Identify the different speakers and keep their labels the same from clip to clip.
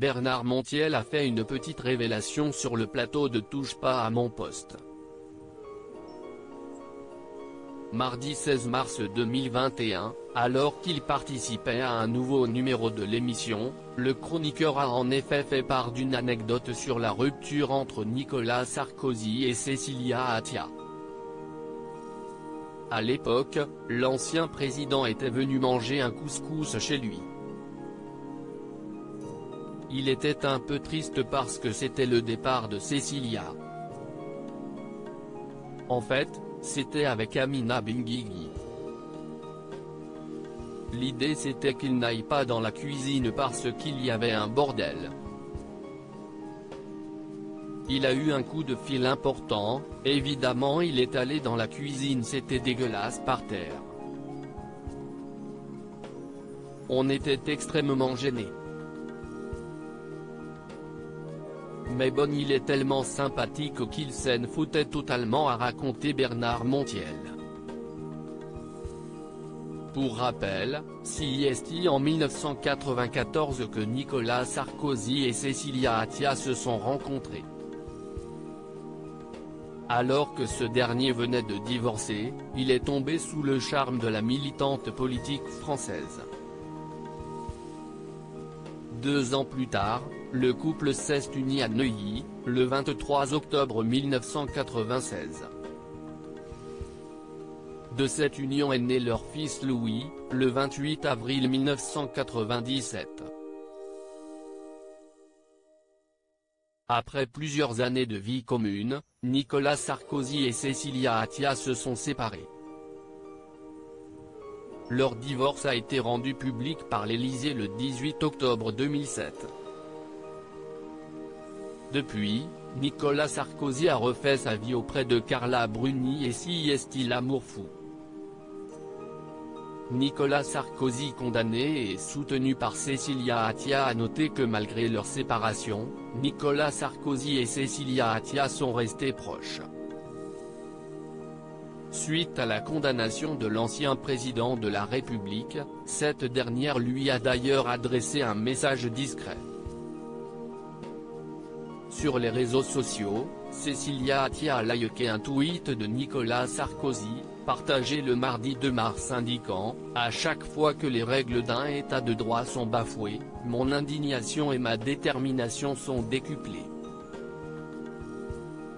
Speaker 1: Bernard Montiel a fait une petite révélation sur le plateau de Touche pas à mon poste. Mardi 16 mars 2021, alors qu'il participait à un nouveau numéro de l'émission, le chroniqueur a en effet fait part d'une anecdote sur la rupture entre Nicolas Sarkozy et Cécilia Attia. À l'époque, l'ancien président était venu manger un couscous chez lui. Il était un peu triste parce que c'était le départ de Cécilia. En fait, c'était avec Amina Benguigui. L'idée c'était qu'il n'aille pas dans la cuisine parce qu'il y avait un bordel. Il a eu un coup de fil important, évidemment il est allé dans la cuisine, c'était dégueulasse par terre. On était extrêmement gênés. Mais bon, il est tellement sympathique qu'il s'en foutait totalement, a raconté Bernard Montiel. Pour rappel, c'est en 1994 que Nicolas Sarkozy et Cécilia Attia se sont rencontrés. Alors que ce dernier venait de divorcer, il est tombé sous le charme de la militante politique française. 2 ans plus tard, le couple s'est uni à Neuilly, le 23 octobre 1996. De cette union est né leur fils Louis, le 28 avril 1997. Après plusieurs années de vie commune, Nicolas Sarkozy et Cécilia Attia se sont séparés. Leur divorce a été rendu public par l'Élysée le 18 octobre 2007. Depuis, Nicolas Sarkozy a refait sa vie auprès de Carla Bruni et c'est l'amour fou. Nicolas Sarkozy, condamné et soutenu par Cécilia Attia, a noté que malgré leur séparation, Nicolas Sarkozy et Cécilia Attia sont restés proches. Suite à la condamnation de l'ancien président de la République, cette dernière lui a d'ailleurs adressé un message discret. Sur les réseaux sociaux, Cécilia Attia a liké un tweet de Nicolas Sarkozy, partagé le mardi 2 mars, indiquant « À chaque fois que les règles d'un état de droit sont bafouées, mon indignation et ma détermination sont décuplées.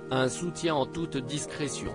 Speaker 1: Un soutien en toute discrétion.